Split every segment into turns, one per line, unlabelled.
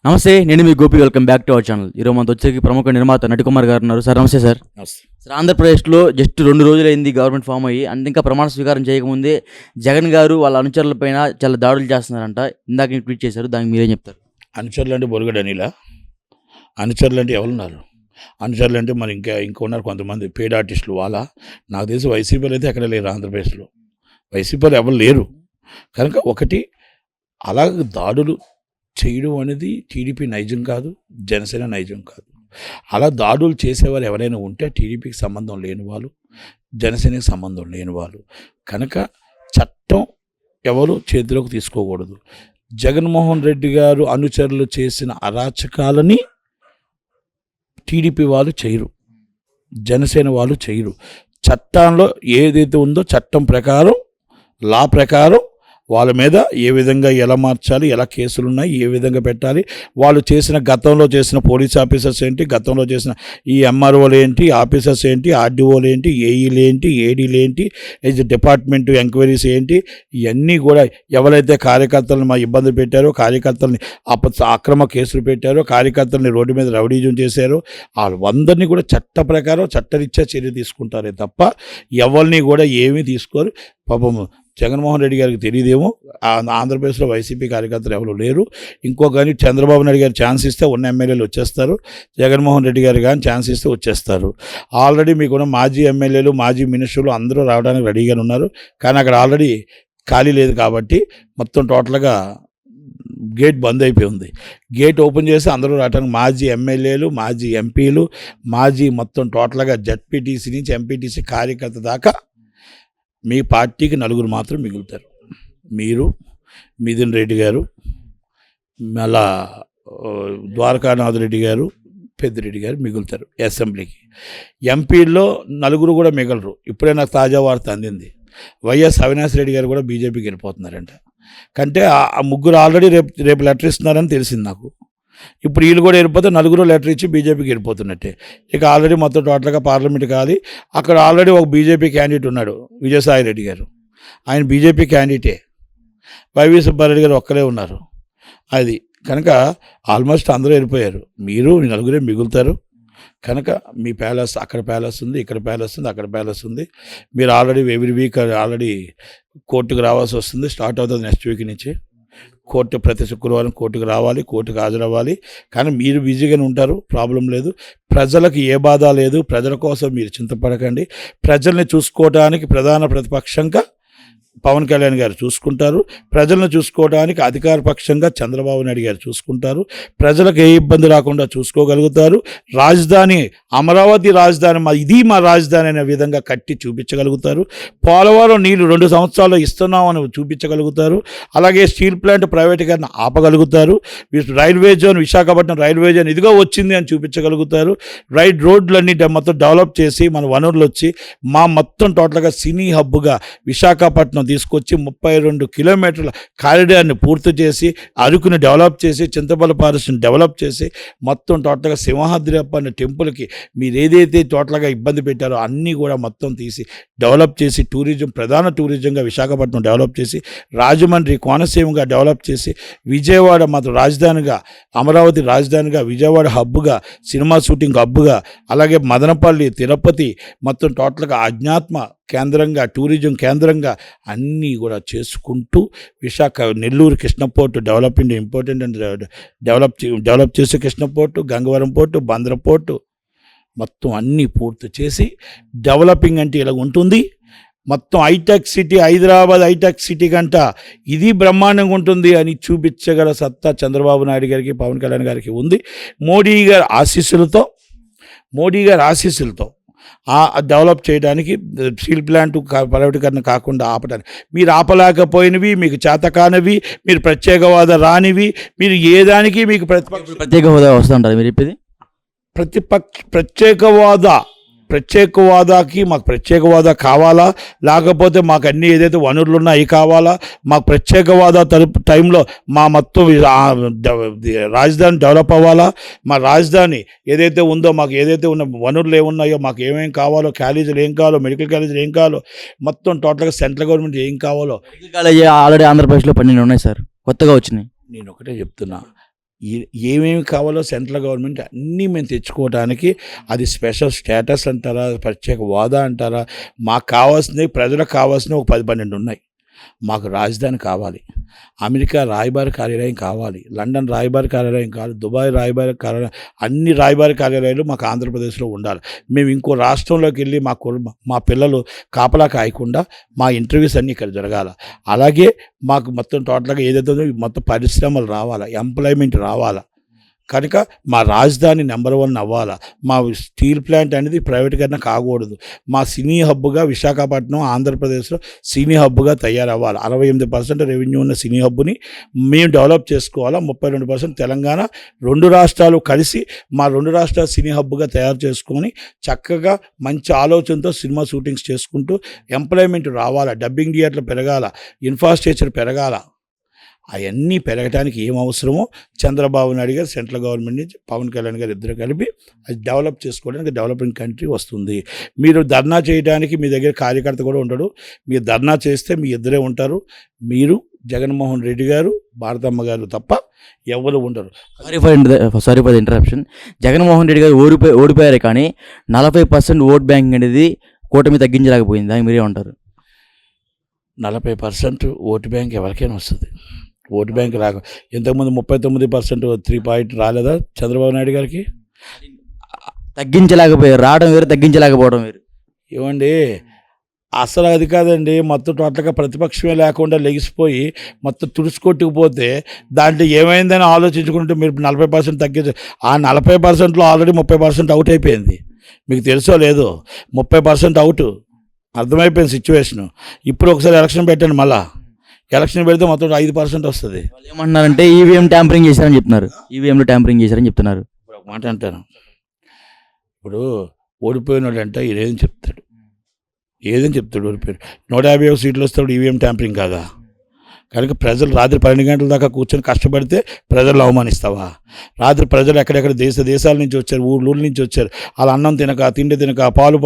నమస్తే, నేను మీ Gopi. Welcome back to our channel. ఈరోజు మనతో వచ్చేకి ప్రముఖ నిర్మాత నటికుమార్ గారు ఉన్నారు. సార్ నమస్తే సార్.
నమస్తే.
సార్, ఆంధ్రప్రదేశ్లో జస్ట్ 2 రోజులైంది గవర్నమెంట్ ఫామ్ అయ్యి, అండ్ ఇంకా ప్రమాణ స్వీకారం చేయకముందే జగన్ గారు వాళ్ళ అనుచరులపైన చాలా దాడులు చేస్తున్నారంట. ఇందాక ట్వీట్ చేశారు, దానికి మీరేం చెప్తారు?
అనుచరులు అంటే బొరుగడు అనిలా? అనుచరులు అంటే ఎవరున్నారు? అనుచరులు అంటే మరి ఇంకా ఉన్నారు కొంతమంది పెయిడ్ ఆర్టిస్టులు. నాకు తెలిసి వైసీపీలో అయితే ఎక్కడ లేరు. ఆంధ్రప్రదేశ్లో వైసీపీలో ఎవరు లేరు. కనుక ఒకటి అలా దాడులు చేయడం అనేది టీడీపీ నైజం కాదు, జనసేన నైజం కాదు. అలా దాడులు చేసేవారు ఎవరైనా ఉంటే టీడీపీకి సంబంధం లేని వాళ్ళు, జనసేనకి సంబంధం లేని వాళ్ళు. కనుక చట్టం ఎవరు చేతిలోకి తీసుకోకూడదు. జగన్మోహన్ రెడ్డి గారు అనుచరులు చేసిన అరాచకాలని టీడీపీ వాళ్ళు చేయరు, జనసేన వాళ్ళు చేయరు. చట్టంలో ఏదైతే ఉందో చట్టం ప్రకారం, లా ప్రకారం వాళ్ళ మీద ఏ విధంగా ఎలా మార్చాలి, ఎలా కేసులు ఉన్నాయి, ఏ విధంగా పెట్టాలి, వాళ్ళు చేసిన గతంలో చేసిన పోలీస్ ఆఫీసర్స్ ఏంటి, గతంలో చేసిన ఈ ఎంఆర్ఓలు ఏంటి, ఆఫీసర్స్ ఏంటి, ఆర్డీఓలు ఏంటి, ఏఈలు ఏంటి, ఏడీలు ఏంటి, డిపార్ట్మెంట్ ఎంక్వైరీస్ ఏంటి, ఇవన్నీ కూడా ఎవరైతే కార్యకర్తలను మా ఇబ్బంది పెట్టారో, కార్యకర్తలని అక్రమ కేసులు పెట్టారో, కార్యకర్తలని రోడ్డు మీద రౌడీజం చేశారో, వాళ్ళందరినీ కూడా చట్ట ప్రకారం చట్టరీత్యా చర్య తీసుకుంటారే తప్ప ఎవరిని కూడా ఏమీ తీసుకోరు. పాపం జగన్మోహన్ రెడ్డి గారికి తెలియదేమో, ఆంధ్రప్రదేశ్లో వైసీపీ కార్యకర్తలు ఎవరు లేరు. కానీ చంద్రబాబు నాయుడు గారు ఛాన్స్ ఇస్తే ఉన్న ఎమ్మెల్యేలు వచ్చేస్తారు, జగన్మోహన్ రెడ్డి గారు కానీ ఛాన్స్ ఇస్తే వచ్చేస్తారు. ఆల్రెడీ మీకున్న మాజీ ఎమ్మెల్యేలు, మాజీ మినిస్టర్లు అందరూ రావడానికి రెడీగా ఉన్నారు. కానీ అక్కడ ఆల్రెడీ ఖాళీ లేదు కాబట్టి మొత్తం టోటల్గా గేట్ బంద్ అయిపోయి ఉంది. గేట్ ఓపెన్ చేసి అందరూ రావడానికి మాజీ ఎమ్మెల్యేలు, మాజీ ఎంపీలు, మాజీ మొత్తం టోటల్గా జడ్పీటీసీ నుంచి ఎంపీటీసీ కార్యకర్త దాకా మీ పార్టీకి 4 మాత్రం మిగులుతారు. మీరు, మిథున్ రెడ్డి గారు, మళ్ళా ద్వారకానాథ్ రెడ్డి గారు, పెద్దిరెడ్డి గారు మిగులుతారు అసెంబ్లీకి. ఎంపీల్లో 4 కూడా మిగలరు. ఇప్పుడే నాకు తాజా వార్త అందింది, వైఎస్ అవినాష్ రెడ్డి గారు కూడా బీజేపీకి వెళ్ళిపోతున్నారంట. కంటే ఆ 3 ఆల్రెడీ రేపు లెటర్ ఇస్తున్నారని తెలిసింది నాకు. ఇప్పుడు వీళ్ళు కూడా వెళ్ళిపోతే 4 లెటర్ ఇచ్చి బీజేపీకి వెళ్ళిపోతున్నట్టే. ఇక ఆల్రెడీ మొత్తం టోటల్గా పార్లమెంట్ కాలి. అక్కడ ఆల్రెడీ ఒక బీజేపీ క్యాండిడేట్ ఉన్నాడు, విజయసాయి రెడ్డి గారు. ఆయన బీజేపీ క్యాండిడేటే. వైవి సుబ్బారెడ్డి గారు ఒక్కరే ఉన్నారు. అది కనుక ఆల్మోస్ట్ అందరూ వెళ్ళిపోయారు. మీరు 4 మిగులుతారు. కనుక మీ ప్యాలెస్, అక్కడ ప్యాలెస్ ఉంది, ఇక్కడ ప్యాలెస్ ఉంది, అక్కడ ప్యాలెస్ ఉంది. మీరు ఆల్రెడీ ఎవ్రీ వీక్ ఆల్రెడీ కోర్టుకు రావాల్సి వస్తుంది. స్టార్ట్ అవుతుంది నెక్స్ట్ వీక్ నుంచి. కోర్టు ప్రతి శుక్రవారం కోర్టుకు రావాలి, కోర్టుకు హాజరవ్వాలి. కానీ మీరు బిజీగానే ఉంటారు, ప్రాబ్లం లేదు. ప్రజలకు ఏ బాధ లేదు. ప్రజల కోసం మీరు చింతపడకండి. ప్రజల్ని చూసుకోవడానికి ప్రధాన ప్రతిపక్షంగా పవన్ కళ్యాణ్ గారు చూసుకుంటారు. ప్రజలను చూసుకోవడానికి అధికార పక్షంగా చంద్రబాబు నాయుడు గారు చూసుకుంటారు. ప్రజలకు ఏ ఇబ్బంది రాకుండా చూసుకోగలుగుతారు. రాజధాని అమరావతి రాజధాని ఇది మా రాజధాని అనే విధంగా కట్టి చూపించగలుగుతారు. పోలవరం నీళ్లు 2 సంవత్సరాల్లో ఇస్తున్నామని చూపించగలుగుతారు. అలాగే స్టీల్ ప్లాంట్ ప్రైవేటీకరణ ఆపగలుగుతారు. Railway zone, Visakhapatnam railway zone ఇదిగో వచ్చింది అని చూపించగలుగుతారు. రోడ్లన్నీ మొత్తం డెవలప్ చేసి మన వనరులు వచ్చి మా మొత్తం టోటల్గా సినీ హబ్గా విశాఖపట్నం తీసుకొచ్చి 32 కిలోమీటర్ల కారిడార్ని పూర్తి చేసి, అరకుని డెవలప్ చేసి, చింతపల్లి ఫారెస్ట్ని డెవలప్ చేసి, మొత్తం టోటల్గా సింహాద్రి అనే టెంపుల్కి మీరు ఏదైతే టోటల్గా ఇబ్బంది పెట్టారో అన్నీ కూడా మొత్తం తీసి డెవలప్ చేసి, ప్రధాన టూరిజంగా విశాఖపట్నం డెవలప్ చేసి, రాజమండ్రి కోనసీమగా డెవలప్ చేసి, విజయవాడ మాత్రం రాజధానిగా, అమరావతి రాజధానిగా, విజయవాడ హబ్గా, సినిమా షూటింగ్ హబ్గా, అలాగే మదనపల్లి, తిరుపతి మొత్తం టోటల్గా ఆధ్యాత్మ కేంద్రంగా, టూరిజం కేంద్రంగా అన్నీ కూడా చేసుకుంటూ Nellore Krishna port developing important and develop చేసే Krishna port, Gangavaram port, Bandar port మొత్తం అన్నీ పూర్తి చేసి, డెవలపింగ్ అంటే ఇలా ఉంటుంది. మొత్తం hitech city, Hyderabad hitech city కంట ఇది బ్రహ్మాండంగా ఉంటుంది అని చూపించగల సత్తా చంద్రబాబు నాయుడు గారికి, పవన్ కళ్యాణ్ గారికి ఉంది. మోడీ గారి ఆశీస్సులతో డెవలప్ చేయడానికి, స్టీల్ ప్లాంట్ ప్రైవేటీకరణ కాకుండా ఆపడానికి, మీరు ఆపలేకపోయినవి, మీకు చేతకానివి, మీరు ప్రత్యేకవాద రానివి, మీరు ఏదానికి మీకు
ప్రత్యేక హోదా వస్తుంటారు మీరు చెప్పేది?
ప్రత్యేక హోదాకి మాకు ప్రత్యేక హోదా కావాలా, లేకపోతే మాకు అన్ని ఏదైతే వనరులు ఉన్నాయో అవి కావాలా? మాకు ప్రత్యేక హోదా టైంలో మా మొత్తం రాజధాని డెవలప్ అవ్వాలా? మా రాజధాని ఏదైతే ఉందో, మాకు ఏదైతే ఉన్న వనరులు ఏమున్నాయో, మాకు ఏమేమి కావాలో, కాలేజీలు ఏం కావాలో, మెడికల్ కాలేజీలు ఏం కావాలో, మొత్తం టోటల్గా సెంట్రల్ గవర్నమెంట్ ఏం కావాలో.
మెడికల్ కాలేజీ ఆల్రెడీ ఆంధ్రప్రదేశ్లో 12 ఉన్నాయి సార్, కొత్తగా వచ్చినాయి.
నేను ఒకటే చెప్తున్నా, ఏమేమి కావాలో సెంట్రల్ గవర్నమెంట్ అన్నీ మేము తెచ్చుకోవడానికి, అది స్పెషల్ స్టేటస్ అంటారా, ప్రత్యేక హోదా అంటారా, మాకు కావాల్సినవి, ప్రజలకు కావాల్సినవి ఒక 10-12 ఉన్నాయి. మాకు రాజధాని కావాలి, అమెరికా రాయబారి కార్యాలయం కావాలి, లండన్ రాయబారి కార్యాలయం కావాలి, దుబాయ్ రాయబారి కార్యాలయం, అన్ని రాయబారి కార్యాలయాలు మాకు ఆంధ్రప్రదేశ్లో ఉండాలి. మేము ఇంకో రాష్ట్రంలోకి వెళ్ళి మా పిల్లలు కాపలా కాయకుండా మా ఇంటర్వ్యూస్ అన్నీ ఇక్కడ జరగాల. అలాగే మాకు మొత్తం టోటల్గా ఏదైతే ఉందో మొత్తం పరిశ్రమలు రావాలా, ఎంప్లాయ్మెంట్ రావాలా. కనుక మా రాజధాని నెంబర్ 1 అవ్వాలా. మా స్టీల్ ప్లాంట్ అనేది ప్రైవేటీకరణ కాకూడదు. మా సినీ హబ్గా విశాఖపట్నం ఆంధ్రప్రదేశ్లో సినీ హబ్గా తయారవ్వాలి. 68% రెవెన్యూ ఉన్న సినీ హబ్ని మేము డెవలప్ చేసుకోవాలా. 32% తెలంగాణ, 2 రాష్ట్రాలు కలిసి మా 2 రాష్ట్రాల సినీ హబ్గా తయారు చేసుకొని చక్కగా మంచి ఆలోచనతో సినిమా షూటింగ్స్ చేసుకుంటూ ఎంప్లాయ్మెంట్ రావాలా, డబ్బింగ్ థియేటర్లు పెరగాల, ఇన్ఫ్రాస్ట్రక్చర్ పెరగాల. అవన్నీ పెరగడానికి ఏం అవసరమో చంద్రబాబు నాయుడు గారు సెంట్రల్ గవర్నమెంట్ నుంచి పవన్ కళ్యాణ్ గారు ఇద్దరు కలిపి అది డెవలప్ చేసుకోవడానికి డెవలపింగ్ కంట్రీ వస్తుంది. మీరు ధర్నా చేయడానికి మీ దగ్గర కార్యకర్త కూడా ఉండడు. మీరు ధర్నా చేస్తే మీ ఇద్దరే ఉంటారు. మీరు జగన్మోహన్ రెడ్డి గారు, భారతమ్మ గారు తప్ప ఎవరు ఉండరు.
Sorry for the interruption. Jaganmohan Reddy గారు ఓడిపోయారు, కానీ 40% ఓట్ బ్యాంక్ అనేది కూటమి తగ్గించలేకపోయింది. దానికి మీరే ఉంటారు.
40% ఓటు బ్యాంక్ ఎవరికైనా వస్తుంది. ఓటు బ్యాంక్ రాక ఇంతకుముందు 39% 3 పాయింట్ రాలేదా చంద్రబాబు నాయుడు గారికి?
తగ్గించలేకపోయారు. రావడం వేరు, తగ్గించలేకపోవడం వేరు.
ఏమండి, అసలు అది కాదండి. మొత్తం టోటల్గా ప్రతిపక్షమే లేకుండా లెగిసిపోయి మొత్తం తుడుచుకొట్టుకుపోతే దాంట్లో ఏమైందని ఆలోచించుకుంటే మీరు 40% తగ్గించ, ఆ 40%లో ఆల్రెడీ 30% అవుట్ అయిపోయింది. మీకు తెలుసో లేదో, 30% అవుట్ అర్థమైపోయింది సిచ్యువేషను. ఇప్పుడు ఒకసారి ఎలక్షన్ పెట్టండి, మళ్ళా ఎలక్షన్ పెడితే మొత్తం 5% వస్తుంది.
వాళ్ళు ఏమంటున్నారంటే ఈవీఎం ట్యాంపరింగ్ చేశారని చెప్తున్నారు. ఈవీఎంలో ట్యాంపరింగ్ చేశారని చెప్తున్నారు.
ఇప్పుడు ఒక మాట అంటాను, ఇప్పుడు ఓడిపోయిన వాడు అంటే ఏదేం చెప్తాడు, ఓడిపోయాడు. 150 సీట్లు వస్తాడు, ఈవీఎం ట్యాంపరింగ్ కాదా? కనుక ప్రజలు రాత్రి 12 గంటల దాకా కూర్చొని కష్టపడితే ప్రజలు అవమానిస్తావా? రాత్రి ప్రజలు ఎక్కడెక్కడ దేశాల నుంచి వచ్చారు, ఊళ్ళ నుంచి వచ్చారు. వాళ్ళు అన్నం తినక, తిండి తినక, పాలు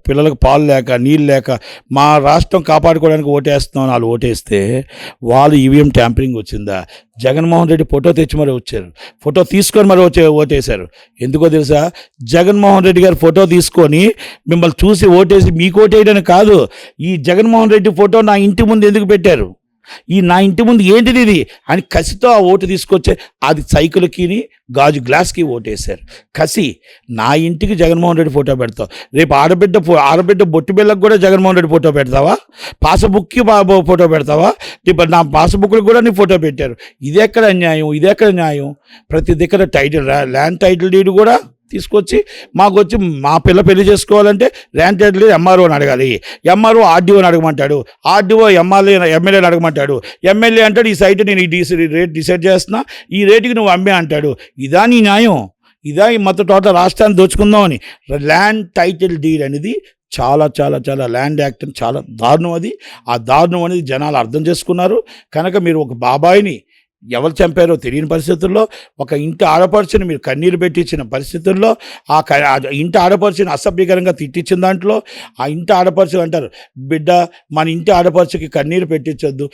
పిల్లలకు పాలు లేక, నీళ్ళు లేక మా రాష్ట్రం కాపాడుకోవడానికి ఓటేస్తున్నాం. వాళ్ళు ఓటేస్తే వాళ్ళు ఈవీఎం ట్యాంపరింగ్ వచ్చిందా? జగన్మోహన్ రెడ్డి ఫోటో తెచ్చి మరి వచ్చారు, ఫోటో తీసుకొని మరి ఓటేశారు. ఎందుకో తెలుసా? జగన్మోహన్ రెడ్డి గారు ఫోటో తీసుకొని మిమ్మల్ని చూసి ఓటేసి మీకు ఓటేయడానికి కాదు, ఈ జగన్మోహన్ రెడ్డి ఫోటో నా ఇంటి ముందు ఎందుకు పెట్టారు, నా ఇంటి ముందు ఏంటిది ఇది అని కసితో ఆ ఓటు తీసుకొచ్చే, అది సైకిల్కి గాజు గ్లాస్కి ఓటేశారు. కసి, నా ఇంటికి జగన్మోహన్ రెడ్డి ఫోటో పెడతావు, రేపు ఆడబిడ్డ బొట్టు బిళ్ళకు కూడా జగన్మోహన్ రెడ్డి ఫోటో పెడతావా? పాస్బుక్కి ఫోటో పెడతావా? ఇప్పుడు నా పాస్బుక్కి కూడా నీ ఫోటో పెట్టారు. ఇదెక్కడ న్యాయం? ప్రతి దగ్గర ల్యాండ్ టైటిల్ డీడ్ కూడా తీసుకొచ్చి మాకు వచ్చి మా పిల్ల పెళ్లి చేసుకోవాలంటే ల్యాండ్ టైటిల్ ఎంఆర్ఓని అడగాలి, ఎంఆర్ఓ ఆర్డీఓని అడగమంటాడు, ఆర్డీఓ ఎమ్మెల్యేని అడగమంటాడు, ఎమ్మెల్యే అంటాడు ఈ సైట్ నేను ఈ రేట్ డిసైడ్ చేస్తున్నా, ఈ రేటుకి నువ్వు అమ్మే అంటాడు. ఇదా నీ న్యాయం? ఇదా మొత్తం టోటల్ రాష్ట్రాన్ని దోచుకుందామని? ల్యాండ్ టైటిల్ డీడ్ అనేది చాలా చాలా చాలా ల్యాండ్ యాక్ట్ అని చాలా దారుణం. అది ఆ దారుణం అనేది జనాలు అర్థం చేసుకున్నారు. కనుక మీరు ఒక బాబాయిని ఎవరు చంపారో తెలియని పరిస్థితుల్లో, ఒక ఇంటి ఆడపడుచుని మీరు కన్నీరు పెట్టించిన పరిస్థితుల్లో, ఆ ఇంటి ఆడపడుచుని అసభ్యకరంగా తిట్టించిన దాంట్లో, ఆ ఇంటి ఆడపడుచు అంటారు, బిడ్డ మన ఇంటి ఆడపడుచుకి కన్నీరు పెట్టించొద్దు,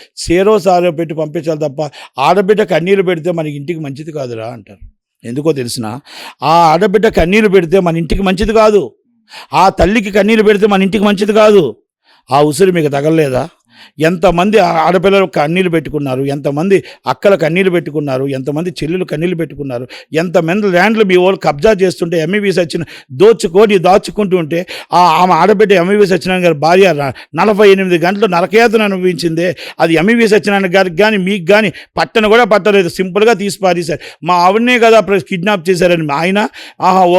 సారో పెట్టి పంపించాలి తప్ప ఆడబిడ్డ కన్నీరు పెడితే మన ఇంటికి మంచిది కాదురా అంటారు. ఎందుకో తెలిసిన, ఆ ఆడబిడ్డ కన్నీరు పెడితే మన ఇంటికి మంచిది కాదు, ఆ తల్లికి కన్నీరు పెడితే మన ఇంటికి మంచిది కాదు. ఆ ఉసిరి మీకు తగలలేదా? ఎంతమంది ఆడపిల్లలు కన్నీళ్ళు పెట్టుకున్నారు, ఎంతమంది అక్కల కన్నీళ్ళు పెట్టుకున్నారు, ఎంతమంది చెల్లెలు కన్నీళ్ళు పెట్టుకున్నారు, ఎంతమంది ల్యాండ్లు మీ వాళ్ళు కబ్జా చేస్తుంటే ఎంఈవి సచిన దాచుకుంటూ ఉంటే ఆమె ఆడబిడ్డ ఎంఈవి సత్యనారాయణ గారి భార్య 48 గంటలు నరకయాతన అనుభవించిందే. అది ఎంఈవి సత్యనారాయణ గారికి కానీ మీకు కానీ కూడా పట్టలేదు, సింపుల్గా తీసి పారేశారు. మా ఆవిడనే కదా కిడ్నాప్ చేశారని ఆయన,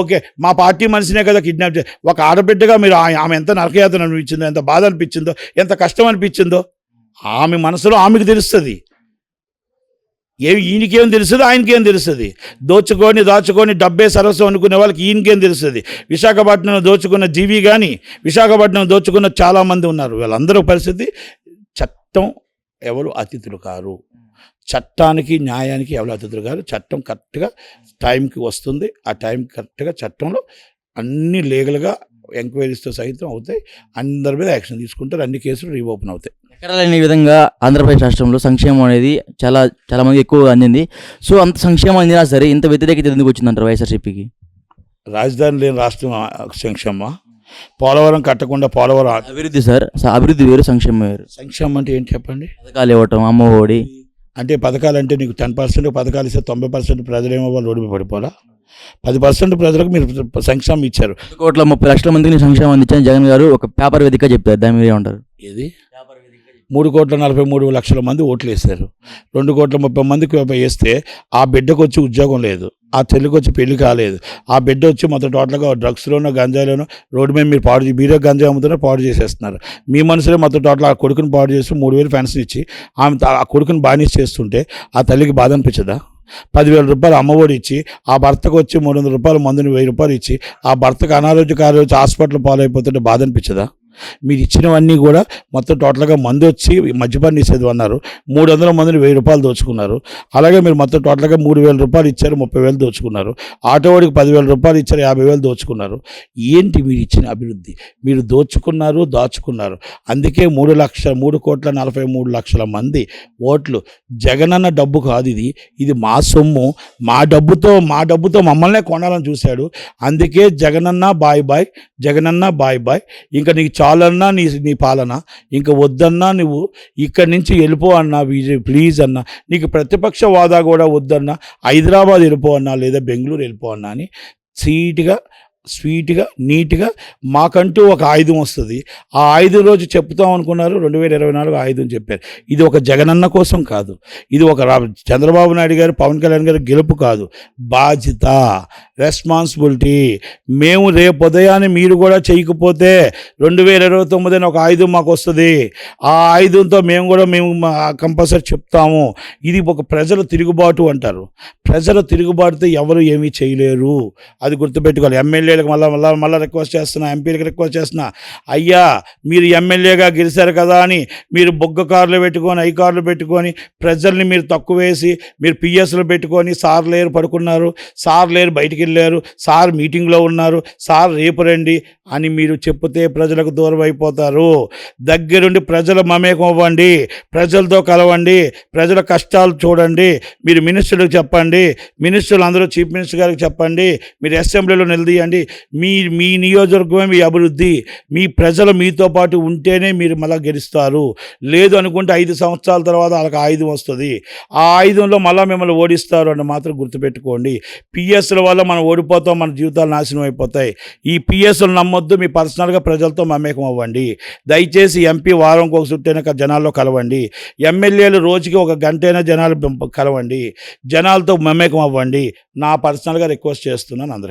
ఓకే మా పార్టీ మనిషినే కదా కిడ్నాప్ చేశారు. ఒక ఆడబిడ్డగా మీరు ఆమె ఎంత నరకయాతన అనిపించిందో, ఎంత బాధ అనిపించిందో, ఎంత కష్టం అనిపించిందో ఆమె మనసులో ఆమెకు తెలుస్తుంది. ఈయనకేం తెలుస్తుంది, ఆయనకేం తెలుస్తుంది? దాచుకొని డబ్బే సరస్సు అనుకునే వాళ్ళకి ఈయనకేం తెలుస్తుంది? విశాఖపట్నం దోచుకున్న జీవి కానీ, విశాఖపట్నం దోచుకున్న చాలామంది ఉన్నారు. వీళ్ళందరూ పరిస్థితి, చట్టం ఎవరు అతిథులు కారు, చట్టానికి న్యాయానికి ఎవరు అతిథులు కారు. చట్టం కరెక్ట్గా టైంకి వస్తుంది. ఆ టైం కరెక్ట్గా చట్టంలో అన్ని లీగల్గా ఎంక్వైరీస్తో సహితం అవుతాయి. అందరి మీద యాక్షన్ తీసుకుంటారు. అన్ని కేసులు రీఓపెన్ అవుతాయి.
ఎక్కడ లేని విధంగా ఆంధ్రప్రదేశ్ రాష్ట్రంలో సంక్షేమం అనేది చాలా చాలా మంది ఎక్కువగా అందింది. సో అంత సంక్షేమం అందినా సరే ఇంత వ్యతిరేకత ఎందుకు వచ్చిందంటారు వైఎస్ఆర్సీపీకి?
రాజధాని లేని రాష్ట్రం సంక్షేమ, పోలవరం కట్టకుండా పోలవరం
అభివృద్ధి సార్, అభివృద్ధి వేరు, సంక్షేమం వేరు.
సంక్షేమం అంటే ఏంటి చెప్పండి?
పథకాలు ఇవ్వటం, అమ్మ ఒడి.
అంటే పథకాలు అంటే నీకు 10% పథకాలు ఇస్తే 90% ప్రజలు ఏమో వాళ్ళు రోడ్డు మీద పడిపోలా? 10% ప్రజలకు మీరు సంక్షేమం ఇచ్చారు.
1,30,00,000 మందికి నేను సంక్షేమం అందించాను జగన్ గారు ఒక పేపర్ వేదికగా చెప్పారు. దాని మీద ఏమంటారు?
ఏది 3,43,00,000 మంది ఓట్లు వేశారు. 2,30,00,000 మందికి వేస్తే ఆ బిడ్డకు వచ్చి ఉద్యోగం లేదు, ఆ తల్లికి వచ్చి పెళ్లి కాలేదు, ఆ బిడ్డ వచ్చి మొత్తం టోటల్గా డ్రగ్స్లోనో గంజాయిలోనో రోడ్డు మీద మీరు మీరే గంజాయి అమ్ముతున్నా పాడు చేసేస్తున్నారు. మీ మనసులో మొత్తం టోటల్ ఆ కొడుకుని పాడు చేసి 3,000 పెన్షన్ ఇచ్చి ఆమె ఆ కొడుకుని బానిస చేస్తుంటే ఆ తల్లికి బాధ అనిపించదా? 10,000 రూపాయలు అమ్మఒడి ఇచ్చి ఆ భర్తకు వచ్చి 300 రూపాయలు మందుని 1,000 రూపాయలు ఇచ్చి ఆ భర్తకు అనారోగ్యకాలు వచ్చి హాస్పిటల్ పాలైపోతుంటే బాధ అనిపించదా? మీరు ఇచ్చినవన్నీ కూడా మొత్తం టోటల్గా మంది వచ్చి మద్యపాన నిషేధం అన్నారు, 300 మందిని 1,000 రూపాయలు దోచుకున్నారు. అలాగే మీరు మొత్తం టోటల్గా 3,000 రూపాయలు ఇచ్చారు, 30,000 దోచుకున్నారు. ఆటోవాడికి 10,000 రూపాయలు ఇచ్చారు, 50,000 దోచుకున్నారు. ఏంటి మీరు ఇచ్చిన అభివృద్ధి? మీరు దోచుకున్నారు, దాచుకున్నారు. అందుకే 3,43,00,000 మంది ఓట్లు. జగనన్న డబ్బు కాదు ఇది, ఇది మా సొమ్ము, మా డబ్బుతో మమ్మల్నే కొనాలని చూశాడు. అందుకే Jaganna bye bye, Jaganna bye bye. ఇంకా నీకు చాలన్నా నీ పాలన, ఇంకా వద్దన్నా నువ్వు ఇక్కడి నుంచి వెళ్ళిపో అన్నా, ప్లీజ్ అన్నా, నీకు ప్రతిపక్ష హోదా కూడా వద్దన్నా, హైదరాబాద్ వెళ్ళిపో అన్నా, లేదా బెంగళూరు వెళ్ళిపో అన్నా అని స్వీట్గా నీట్గా మాకంటూ ఒక ఆయుధం వస్తుంది. ఆ ఆయుధం రోజు చెప్తాం అనుకున్నారు, 2024 ఆయుధం చెప్పారు. ఇది ఒక జగనన్న కోసం కాదు, ఇది ఒక చంద్రబాబు నాయుడు గారు, పవన్ కళ్యాణ్ గారు గెలుపు కాదు, బాధ్యత, రెస్పాన్సిబిలిటీ. మేము రేపు ఉదయాన్ని మీరు కూడా చేయకపోతే 2029 అని ఒక ఆయుధం మాకు వస్తుంది. ఆ ఆయుధంతో మేము కంపల్సరీ చెప్తాము. ఇది ఒక ప్రజల తిరుగుబాటు అంటారు. ప్రజల తిరుగుబాటుతో ఎవరు ఏమీ చేయలేరు, అది గుర్తుపెట్టుకోవాలి. ఎమ్మెల్యేలకు మళ్ళీ రిక్వెస్ట్ చేస్తున్నా, ఎంపీలకు రిక్వెస్ట్ చేస్తున్నా, అయ్యా మీరు ఎమ్మెల్యేగా గెలిచారు కదా అని మీరు బొగ్గ కార్లు పెట్టుకొని, ఐ కార్లు పెట్టుకొని ప్రజల్ని మీరు తక్కువ వేసి, మీరు పిఎస్లు పెట్టుకొని, సార్ లేరు పడుకున్నారు, సార్ లేరు బయటికి వెళ్ళారు, సార్ మీటింగ్లో ఉన్నారు, సార్ రేపు రండి అని మీరు చెప్తే ప్రజలకు దూరం అయిపోతారు. దగ్గరుండి ప్రజలు మమేకం అవ్వండి, ప్రజలతో కలవండి, ప్రజల కష్టాలు చూడండి. మీరు మినిస్టర్లకు చెప్పండి, మినిస్టర్లు అందరూ చీఫ్ మినిస్టర్ గారికి చెప్పండి, మీరు అసెంబ్లీలో నిలదీయండి. మీ నియోజకవర్గమే మీ అభివృద్ధి, మీ ప్రజలు మీతో పాటు ఉంటేనే మీరు మళ్ళీ గెలుస్తారు. లేదు అనుకుంటే 5 సంవత్సరాల తర్వాత వాళ్ళకి ఆయుధం వస్తుంది, ఆ ఆయుధంలో మళ్ళీ మిమ్మల్ని ఓడిస్తారు అని మాత్రం గుర్తుపెట్టుకోండి. పిఎస్ల వల్ల మనం ఓడిపోతాం, మన జీవితాలు నాశనం అయిపోతాయి. ఈ పిఎస్లు నమ్మొద్దు, మీ పర్సనల్గా ప్రజలతో మమేకం అవ్వండి. దయచేసి ఎంపీ వారంకి ఒక చుట్టైనా జనాల్లో కలవండి, ఎమ్మెల్యేలు రోజుకి 1 గంటైనా జనాలు కలవండి, జనాలతో మమేకం అవ్వండి. నా పర్సనల్గా రిక్వెస్ట్ చేస్తున్నాను అందరికీ.